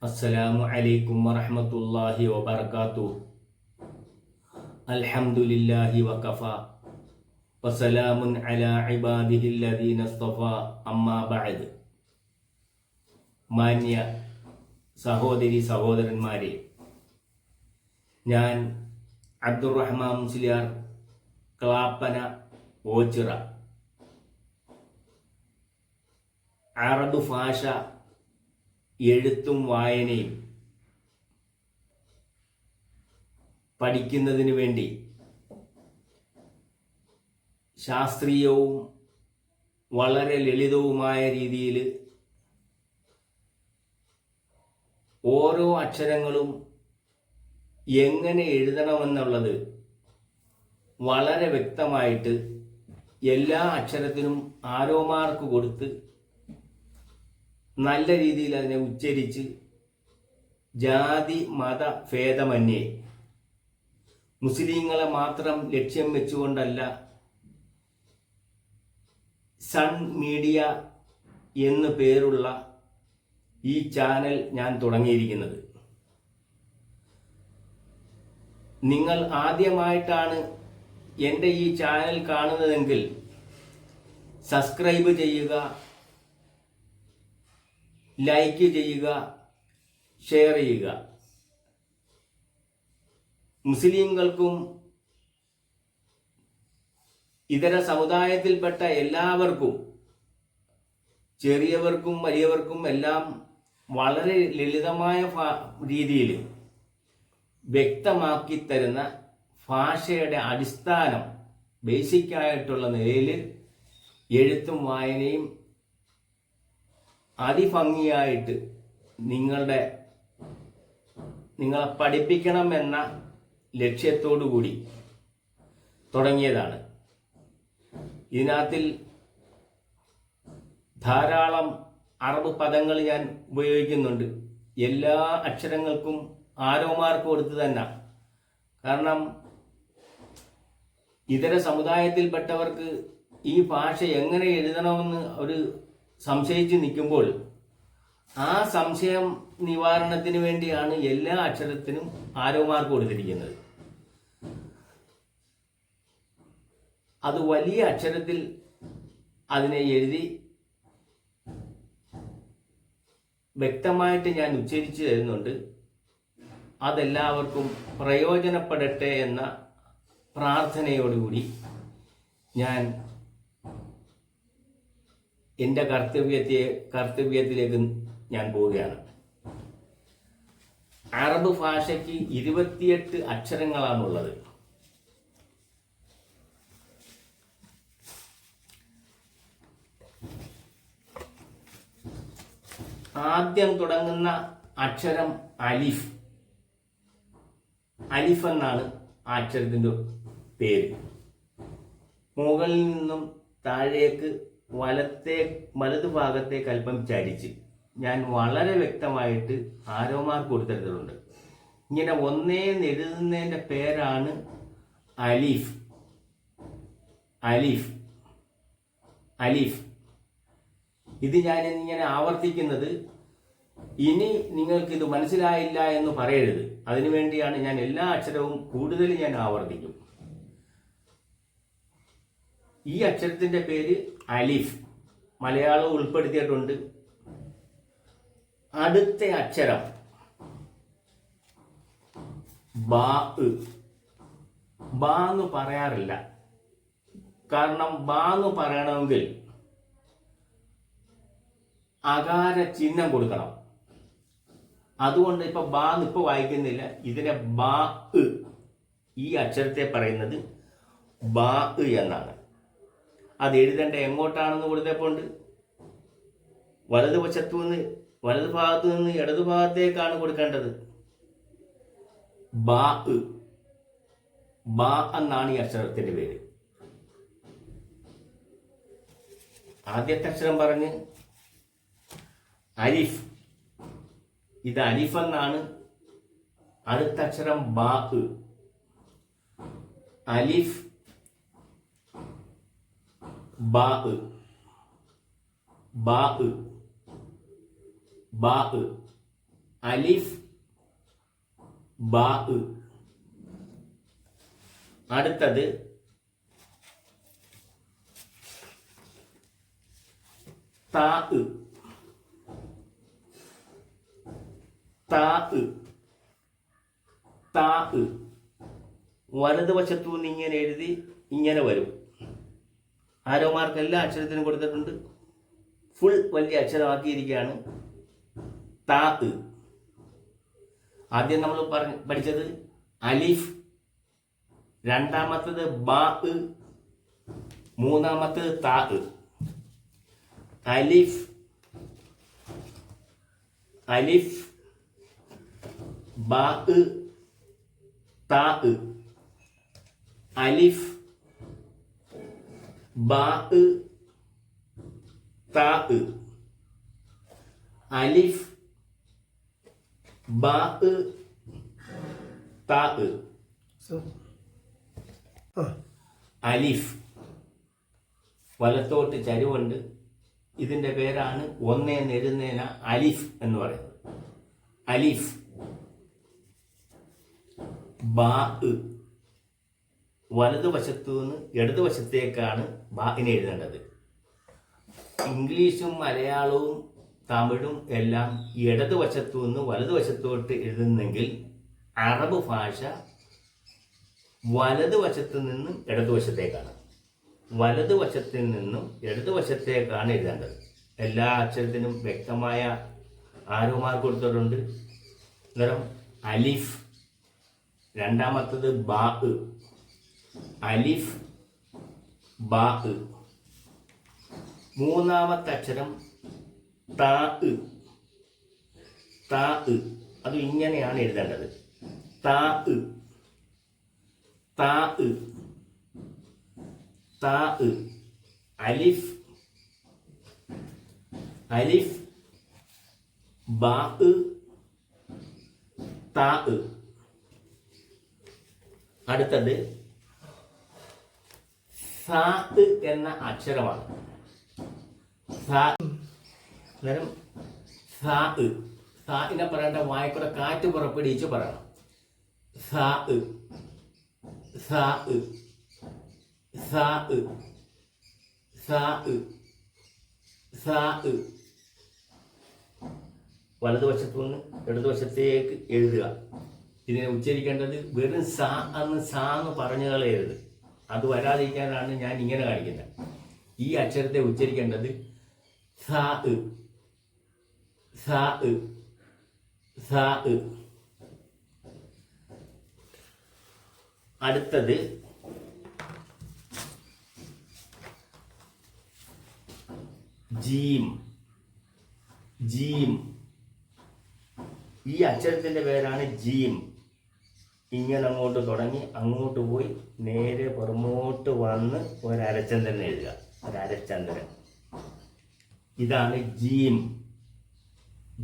അസ്സലാമു അലൈക്കും വറഹ്മത്തുള്ളാഹി വബറകാതുഹു. അൽഹംദുലില്ലാഹി വഖഫ വസലാമുൻ അലാ ഇബാദിഹില്ലദീന ഇസ്തഫാ. അമ്മാ ബഅദ്. മാന്യ സഹോദരി സഹോദരന്മാരെ, ഞാൻ അബ്ദുറഹ്മാൻ മുസ്ലിയാർ, ക്ലാപ്പന, ഓച്ചിറ. അറബ് ഭാഷ എഴുത്തും വായനയും പഠിക്കുന്നതിന് വേണ്ടി ശാസ്ത്രീയവും വളരെ ലളിതവുമായ രീതിയിൽ ഓരോ അക്ഷരങ്ങളും എങ്ങനെ എഴുതണമെന്നുള്ളത് വളരെ വ്യക്തമായിട്ട് എല്ലാ അക്ഷരത്തിനും ആരോ മാർക്ക് കൊടുത്ത് നല്ല രീതിയിൽ അതിനെ ഉച്ചരിച്ച് ജാതി മത ഭേദമന്യേ മുസ്ലിങ്ങളെ മാത്രം ലക്ഷ്യം വെച്ചുകൊണ്ടല്ല സൺ മീഡിയ എന്ന് പേരുള്ള ഈ ചാനൽ ഞാൻ തുടങ്ങിയിരിക്കുന്നത്. നിങ്ങൾ ആദ്യമായിട്ടാണ് എൻ്റെ ഈ ചാനൽ കാണുന്നതെങ്കിൽ സബ്സ്ക്രൈബ് ചെയ്യുക, ലൈക്ക് ചെയ്യുക, ഷെയർ ചെയ്യുക. മുസ്ലിങ്ങൾക്കും ഇതര സമുദായത്തിൽപ്പെട്ട എല്ലാവർക്കും, ചെറിയവർക്കും വലിയവർക്കും എല്ലാം വളരെ ലളിതമായ രീതിയിൽ വ്യക്തമാക്കി തരുന്ന ഭാഷയുടെ അടിസ്ഥാനം ബേസിക്കായിട്ടുള്ള നിലയിൽ എഴുത്തും വായനയും അതിഭംഗിയായിട്ട് നിങ്ങളെ പഠിപ്പിക്കണം എന്ന ലക്ഷ്യത്തോടു കൂടി തുടങ്ങിയതാണ്. ഇതിനകത്തിൽ ധാരാളം അറബ് പദങ്ങൾ ഞാൻ ഉപയോഗിക്കുന്നുണ്ട്. എല്ലാ അക്ഷരങ്ങൾക്കും ആരോ മാർക്ക് കൊടുത്ത് തന്നെ. കാരണം ഇതര സമുദായത്തിൽപ്പെട്ടവർക്ക് ഈ ഭാഷ എങ്ങനെ എഴുതണമെന്ന് ഒരു സംശയിച്ച് നിൽക്കുമ്പോൾ ആ സംശയം നിവാരണത്തിന് വേണ്ടിയാണ് എല്ലാ അക്ഷരത്തിനും ആരോ മാർക്ക് കൊടുത്തിരിക്കുന്നത്. അത് വലിയ അക്ഷരത്തിൽ അതിനെ എഴുതി വ്യക്തമായിട്ട് ഞാൻ ഉച്ചരിച്ചു തരുന്നുണ്ട്. അതെല്ലാവർക്കും പ്രയോജനപ്പെടട്ടെ എന്ന പ്രാർത്ഥനയോടുകൂടി ഞാൻ എൻ്റെ കർത്തവ്യത്തിലേക്ക് ഞാൻ പോവുകയാണ്. അറബ് ഭാഷയ്ക്ക് 28 അക്ഷരങ്ങളാണുള്ളത്. ആദ്യം തുടങ്ങുന്ന അക്ഷരം അലിഫ്. അലിഫ് എന്നാണ് ആ അക്ഷരത്തിൻ്റെ പേര്. മുകളിൽ നിന്നും താഴേക്ക് വലതുഭാഗത്തേക്ക് അല്പം ചരിച്ച് ഞാൻ വളരെ വ്യക്തമായിട്ട് ആരോ മാർക്ക് കൊടുത്തിട്ടുണ്ട്. ഇങ്ങനെ എഴുതുന്നതിൻ്റെ പേരാണ് അലിഫ്. അലിഫ് അലിഫ് ഇത് ഞാൻ ഇങ്ങനെ ആവർത്തിക്കുന്നത്. ഇനി നിങ്ങൾക്കിത് മനസ്സിലായില്ല എന്ന് പറയരുത്. അതിനുവേണ്ടിയാണ് ഞാൻ എല്ലാ അക്ഷരവും കൂടുതൽ ഞാൻ ആവർത്തിക്കും. ഈ അക്ഷരത്തിന്റെ പേര് അലിഫ്. മലയാളം ഉൾപ്പെടുത്തിയിട്ടുണ്ട്. അടുത്ത അക്ഷരം ബാ. ബാ എന്ന് പറയാറില്ല. കാരണം ബാ എന്ന് പറയണമെങ്കിൽ അകാര ചിഹ്നം കൊടുക്കണം. അതുകൊണ്ട് ഇപ്പൊ ബാ ഇപ്പൊ വായിക്കുന്നില്ല. ഇതിനെ ബാ. ഈ അക്ഷരത്തെ പറയുന്നത് ബാ എന്നാണ്. അത് എഴുതേണ്ട എങ്ങോട്ടാണെന്ന് കൊടുത്തപ്പോണ്ട് വലതു ഭാഗത്തു നിന്ന് ഇടതു ഭാഗത്തേക്കാണ് കൊടുക്കേണ്ടത്. ബാ. ബാ എന്നാണ് ഈ അക്ഷരത്തിന്റെ പേര്. ആദ്യത്തെ അക്ഷരം പറഞ്ഞ് അലിഫ്. ഇത് അലിഫ് എന്നാണ്. അടുത്ത അക്ഷരം ബാ. അലിഫ് ബാ. ബാ. ബാ. അലിഫ് ബാ. അടുത്തത് താ. താ താ വലതുവശത്തു നിന്ന് ഇങ്ങനെ എഴുതി ഇങ്ങനെ വരും. ആരോമാർക്ക് എല്ലാ അക്ഷരത്തിനും കൊടുത്തിട്ടുണ്ട്. ഫുൾ വലിയ അക്ഷരമാക്കിയിരിക്കുകയാണ് താ. ആദ്യം നമ്മൾ പഠിച്ചത് അലിഫ്, രണ്ടാമത്തത് ബാ, മൂന്നാമത്തത് താ. അലിഫ് അലിഫ് ബാ താ. അലിഫ് ബാ താ. അലിഫ് ബാ താ. അലിഫ് വലത്തോട്ട് ചരിവുണ്ട്. ഇതിന്റെ പേരാണ് ഒന്നേന്ന് എഴുതുന്നതിന് അലിഫ് എന്ന് പറയുന്നത്. അലിഫ് ബാ. വലതുവശത്തു നിന്ന് ഇടതുവശത്തേക്കാണ് ബാഇനെ എഴുതേണ്ടത്. ഇംഗ്ലീഷും മലയാളവും തമിഴും എല്ലാം ഇടതുവശത്തു നിന്ന് വലതുവശത്തോട്ട് എഴുതുന്നെങ്കിൽ അറബ് ഭാഷ വലതുവശത്തു നിന്നും ഇടതുവശത്തേക്കാണ്. വലതുവശത്തിൽ നിന്നും ഇടതുവശത്തേക്കാണ് എഴുതേണ്ടത്. എല്ലാ അക്ഷരത്തിനും വ്യക്തമായ ആരോമാർക്ക് കൊടുത്തിട്ടുണ്ട്. അന്നേരം അലിഫ്, രണ്ടാമത്തത് ബാ. അലിഫ് ബാ. മൂന്നാമത്തെ അക്ഷരം താ. താ അത് ഇങ്ങനെയാണ് എഴുതേണ്ടത്. താ താ താ. അലിഫ് അലിഫ് ബാ താ. അടുത്തത് സാ എന്ന അക്ഷരമാണ്. അന്നേരം സാഇനെ പറയേണ്ട വായിക്കൂടെ കാറ്റ് പുറപ്പെടുവിച്ച് പറയണം. സാ സാ സാ സാ സാ. വലതുവശത്തു നിന്ന് ഇടതുവശത്തേക്ക് എഴുതുക. ഇതിനെ ഉച്ചരിക്കേണ്ടത് വെറും സാ എന്ന് പറഞ്ഞു കളയരുത്. അത് വരാതിരിക്കാനാണ് ഞാൻ ഇങ്ങനെ കാണിക്കുന്നത്. ഈ അക്ഷരത്തെ ഉച്ചരിക്കേണ്ടത് സാ സാ സാ. അടുത്തത് ജീം. ജീം ഈ അക്ഷരത്തിന്റെ പേരാണ് ജീം. ഇങ്ങനെ അങ്ങോട്ട് തുടങ്ങി അങ്ങോട്ട് പോയി നേരെ പുറമോട്ട് വന്ന് ഒരരച്ചന്ദ്രൻ എഴുതുക. ഒരരച്ചന്ദ്രൻ. ഇതാണ് ജീം.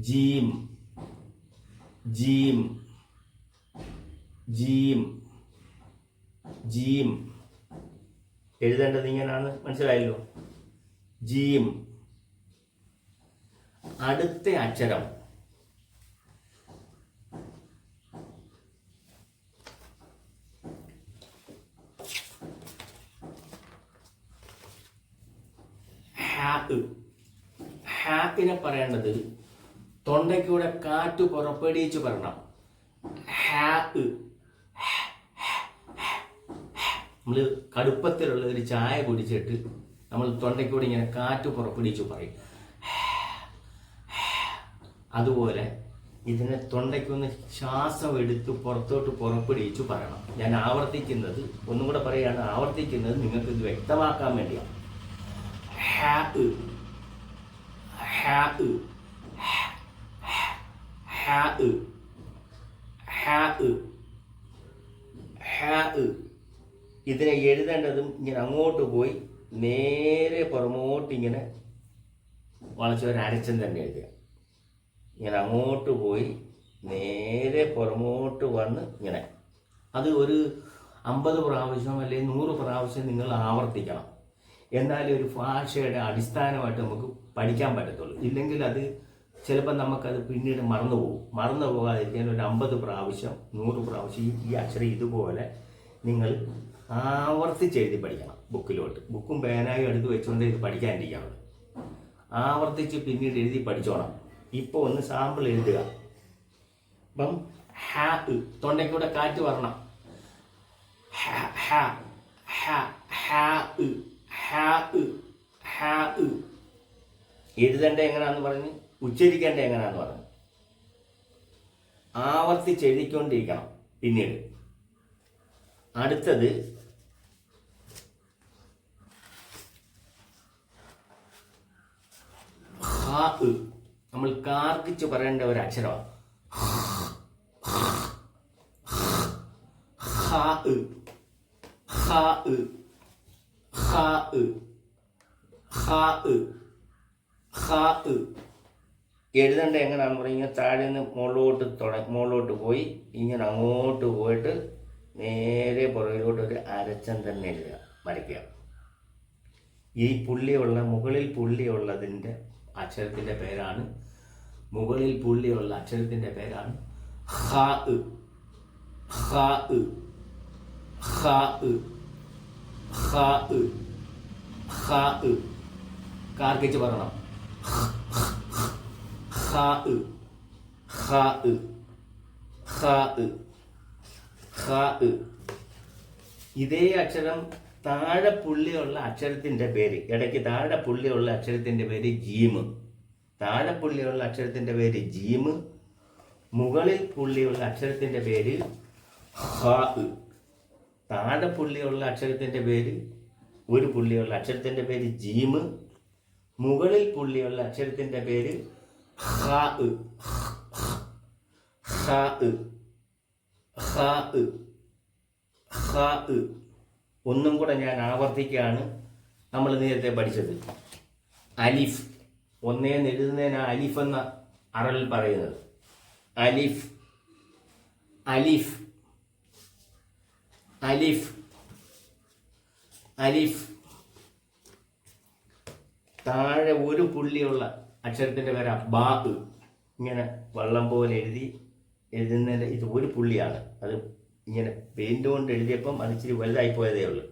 ജീം ജീം ജീം ജീം. എഴുതേണ്ടത് ഇങ്ങനെയാണ്. മനസ്സിലായല്ലോ? ജീം. അടുത്ത അക്ഷരം ഹാപ്പിനെ പറയേണ്ടത് തൊണ്ടയ്ക്കൂടെ കാറ്റ് പുറപ്പെടുവിച്ച് പറയണം. ഹാപ്പ്. നമ്മൾ കടുപ്പത്തിലുള്ള ഒരു ചായ കുടിച്ചിട്ട് നമ്മൾ തൊണ്ടയ്ക്കൂടെ ഇങ്ങനെ കാറ്റ് പുറപ്പെടുവിച്ച് പറയും. അതുപോലെ ഇതിനെ തൊണ്ടയ്ക്കൊന്ന് ശ്വാസം എടുത്ത് പുറത്തോട്ട് പുറപ്പെടുവിച്ച് പറയണം. ഞാൻ ആവർത്തിക്കുന്നത് ഒന്നും കൂടെ പറയുകയാണ്. ആവർത്തിക്കുന്നത് നിങ്ങൾക്ക് ഇത് വ്യക്തമാക്കാൻ വേണ്ടിയാണ്. ഹാപ്പ് ഹാപ്പ് ഹാപ്പ് ഹാപ്പ് ഹാപ്പ്. ഇതിനെ എഴുതേണ്ടതും ഇങ്ങനെ അങ്ങോട്ട് പോയി നേരെ പുറമോട്ട് ഇങ്ങനെ വളച്ചൊരു അരച്ചൻ തന്നെ എഴുതുക. ഇങ്ങനെ അങ്ങോട്ട് പോയി നേരെ പുറമോട്ട് വന്ന് ഇങ്ങനെ. അത് ഒരു 50 പ്രാവശ്യം അല്ലെങ്കിൽ 100 പ്രാവശ്യം നിങ്ങൾ ആവർത്തിക്കണം. എന്നാലേ ഒരു ഭാഷയുടെ അടിസ്ഥാനമായിട്ട് നമുക്ക് പഠിക്കാൻ പറ്റത്തുള്ളൂ. ഇല്ലെങ്കിൽ അത് ചിലപ്പോൾ നമുക്കത് പിന്നീട് മറന്നു പോകാതിരിക്കാൻ ഒരു 50 പ്രാവശ്യം 100 പ്രാവശ്യം ഈ അക്ഷരം ഇതുപോലെ നിങ്ങൾ ആവർത്തിച്ച് പഠിക്കണം. ബുക്കും പേനായും എടുത്ത് വെച്ചുകൊണ്ട് ഇത് പഠിക്കാനിരിക്കണം. ആവർത്തിച്ച് പിന്നീട് എഴുതി പഠിച്ചോണം. ഇപ്പോൾ ഒന്ന് സാമ്പിൾ എഴുതുക. അപ്പം ഹാ തൊണ്ടയ്ക്കൂടെ കാറ്റ് വരണം. എഴുതേണ്ട എങ്ങനെയാന്ന് പറഞ്ഞ് ഉച്ചരിക്കേണ്ട എങ്ങനെയാന്ന് പറഞ്ഞു ആവർത്തിച്ച് എഴുതിക്കൊണ്ടിരിക്കണം. പിന്നീട് അടുത്തത് നമ്മൾ കാർക്കിച്ച് പറയേണ്ട ഒരു അക്ഷരമാണ്. എഴുതേണ്ട എങ്ങനെയാണെന്ന് പറഞ്ഞാൽ താഴെ നിന്ന് മുകളിലോട്ട് പോയി ഇങ്ങനെ അങ്ങോട്ട് പോയിട്ട് നേരെ പുറകിലോട്ട് ഒരു അരച്ചം തന്നെ എഴുതുക, വരയ്ക്കുക. ഈ മുകളിൽ പുള്ളിയുള്ളതിൻ്റെ അക്ഷരത്തിൻ്റെ പേരാണ് ഹാ. കാർക്കിച്ച് പറയണം. ഇതേ അക്ഷരം താഴെ പുള്ളിയുള്ള അക്ഷരത്തിൻ്റെ പേര്, ഇടയ്ക്ക് താഴെ പുള്ളിയുള്ള അക്ഷരത്തിൻ്റെ പേര് ജീമ്. താഴെ പുള്ളിയുള്ള അക്ഷരത്തിൻ്റെ പേര് ജീമ്, മുകളിൽ പുള്ളിയുള്ള അക്ഷരത്തിൻ്റെ പേര് ഹാ. താഴെ പുള്ളിയുള്ള അക്ഷരത്തിൻ്റെ പേര്, ഒരു പുള്ളിയുള്ള അക്ഷരത്തിൻ്റെ പേര് ജീമ്, മുകളിൽ പുള്ളിയുള്ള അക്ഷരത്തിൻ്റെ പേര് ഹാ. ഒന്നും കൂടെ ഞാൻ ആവർത്തിക്കുകയാണ്. നമ്മൾ നേരത്തെ പഠിച്ചത് അലിഫ്. ഒന്നേന്ന് എഴുതുന്നതിന് അലിഫ് എന്ന അറൽ പറയുന്നത്. അലിഫ് അലിഫ് അലിഫ് അലിഫ്. താഴെ ഒരു പുള്ളിയുള്ള അക്ഷരത്തിൻ്റെ പേരാ ബാ. ഇങ്ങനെ വള്ളം പോലെ എഴുതുന്നതിൻ്റെ ഇത് ഒരു പുള്ളിയാണ്. അത് ഇങ്ങനെ പെയിന്റ് കൊണ്ട് എഴുതിയപ്പം അത് ഇച്ചിരി വലുതായി പോയതേ ഉള്ളൂ.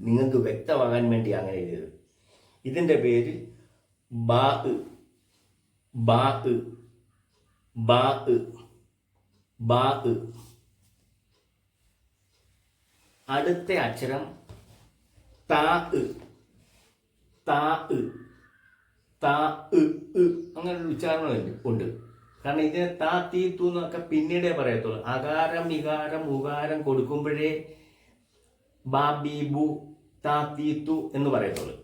നിങ്ങൾക്ക് വ്യക്തമാകാൻ വേണ്ടി അങ്ങനെ എഴുതിയത്. ഇതിൻ്റെ പേര് ബാ ബാ ബാ ബാ. അടുത്ത അക്ഷരം താ താ താ. അങ്ങനെ ഒരു ഉച്ചാരണം ഉണ്ട്. കാരണം ഇതിനെ താ തീ തൂ എന്നൊക്കെ പിന്നീടേ പറയത്തുള്ളൂ. അകാരം ഇകാരം ഉകാരം കൊടുക്കുമ്പോഴേ ബാ ബി ബു താ തീ തു എന്ന് പറയത്തുള്ളൂ.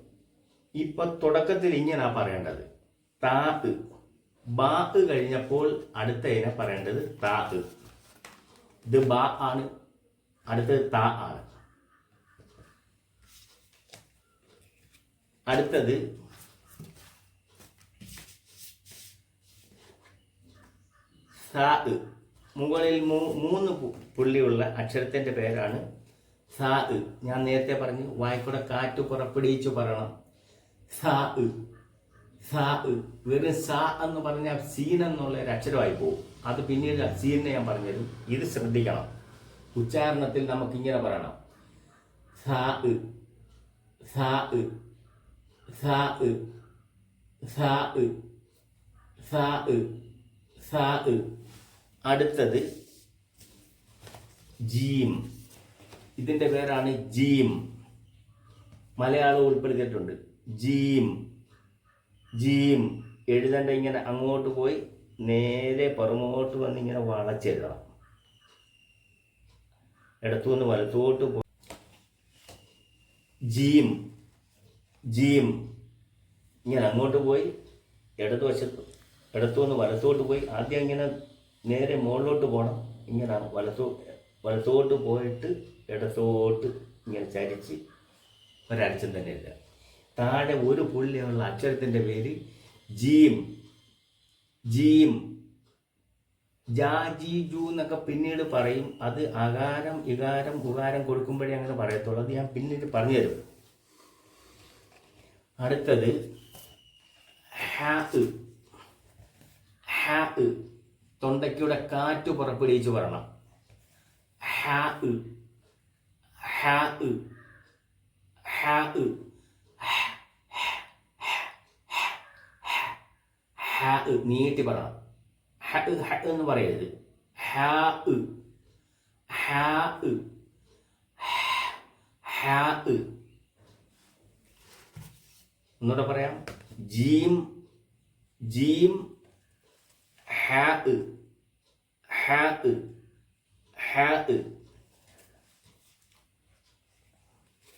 ഇപ്പൊ തുടക്കത്തിൽ ഇങ്ങനാ പറയേണ്ടത് താ. ബാ കഴിഞ്ഞപ്പോൾ അടുത്തതിനെ പറയേണ്ടത് താ. ഇത് ബാ ആണ്, അടുത്തത് താ ആണ്. അടുത്തത് സാ. മുകളിൽ 3 പുള്ളിയുള്ള അക്ഷരത്തിൻ്റെ പേരാണ് സാ. ഞാൻ നേരത്തെ പറഞ്ഞു വായിക്കൂടെ കാറ്റ് പുറപ്പെടുവിച്ചു പറയണം. സാ സാ. വെറും സാ എന്ന് പറഞ്ഞാൽ സീൻ എന്നുള്ള ഒരു അക്ഷരമായി പോകും. അത് പിന്നീട് സീനെ ഞാൻ പറഞ്ഞുതരും. ഇത് ശ്രദ്ധിക്കണം. ഉച്ചാരണത്തിൽ നമുക്കിങ്ങനെ പറയണം. സാ സാ സാ സാ സാ സാ. അടുത്തത് ജീം. ഇതിൻ്റെ പേരാണ് ജീം. മലയാളം ഉൾപ്പെടുത്തിയിട്ടുണ്ട്. ജീം ജീം. എഴുതേണ്ട ഇങ്ങനെ അങ്ങോട്ട് പോയി നേരെ പുറമോട്ട് വന്ന് ഇങ്ങനെ വളച്ചെഴുതണം. ഇടത്തുനിന്ന് വലത്തോട്ട് പോയി ജീം ജീം. ഇങ്ങനെ അങ്ങോട്ട് പോയി ഇടത്തുനിന്ന് വലത്തോട്ട് പോയി ആദ്യം ഇങ്ങനെ നേരെ മുകളിലോട്ട് പോകണം. ഇങ്ങനെ വലത്തോട്ട് പോയിട്ട് ഇടത്തോട്ട് ഇങ്ങനെ ചരിച്ച് ഒരക്ഷരം തന്നെ ഇല്ല. താഴെ ഒരു പുള്ളിയുള്ള അക്ഷരത്തിൻ്റെ പേര് ജീം ജീം. ജാ ജി ജു എന്നൊക്കെ പിന്നീട് പറയും. അത് അകാരം ഇകാരം ഉകാരം കൊടുക്കുമ്പോഴേ അങ്ങനെ പറയത്തുള്ളൂ. അത് ഞാൻ പിന്നീട് പറഞ്ഞു തരും. അടുത്തത് ഹാ. ഹ തൊണ്ടയ്ക്കൂടെ കാറ്റ് പുറപ്പെടുവിച്ച് പറയണം. ഹ ഹ ഹ ഹ നീട്ടി പറയണം. ഹ ഹ എന്ന് പറയരുത്. ഹ ഹ ഹ ഒന്നുകൂടെ പറയാം. ജീം ജീം ഹ ഹ ഹ.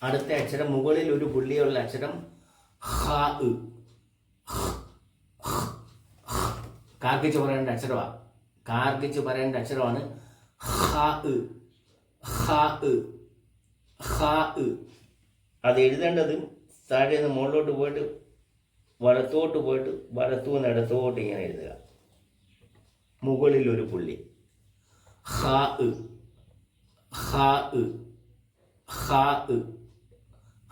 അടുത്ത അക്ഷരം മുകളിൽ ഒരു പുള്ളിയുള്ള അക്ഷരം ഹ. കാർക്കിച്ച് പറയേണ്ട അക്ഷരമാണ്. കാർക്കിച്ച് പറയേണ്ട അക്ഷരമാണ് ഹ ഹ ഹ. അത് എഴുതേണ്ടത് താഴെ നിന്ന് മുകളിലോട്ട് പോയിട്ട് വലത്തോട്ട് പോയിട്ട് വലത്തുനിന്ന് ഇടത്തോട്ട് ഇങ്ങനെ എഴുതുക. മുകളിൽ ഒരു പുള്ളി. ഹ ഹ ഹ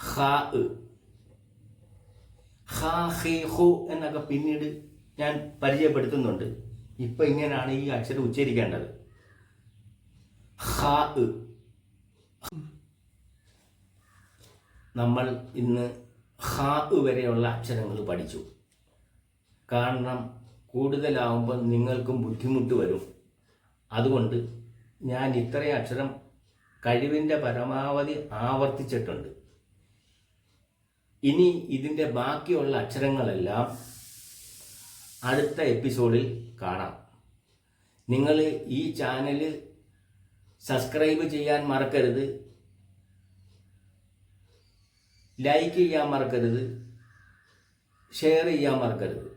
ഹ ഹ ഹി ഹു എന്നൊക്കെ പിന്നീട് ഞാൻ പരിചയപ്പെടുത്തുന്നുണ്ട്. ഇപ്പം ഇങ്ങനെയാണ് ഈ അക്ഷരം ഉച്ചരിക്കേണ്ടത്. ഹ. നമ്മൾ ഇന്ന് ഹ വരെയുള്ള അക്ഷരങ്ങൾ പഠിച്ചു. കാരണം കൂടുതലാവുമ്പോൾ നിങ്ങൾക്കും ബുദ്ധിമുട്ട് വരും. അതുകൊണ്ട് ഞാൻ ഇത്രയും അക്ഷരം കഴിവിൻ്റെ പരമാവധി ആവർത്തിച്ചിട്ടുണ്ട്. ഇനി ഇതിൻ്റെ ബാക്കിയുള്ള അക്ഷരങ്ങളെല്ലാം അടുത്ത എപ്പിസോഡിൽ കാണാം. നിങ്ങൾ ഈ ചാനൽ സബ്സ്ക്രൈബ് ചെയ്യാൻ മറക്കരുത്, ലൈക്ക് ചെയ്യാൻ മറക്കരുത്, ഷെയർ ചെയ്യാൻ മറക്കരുത്.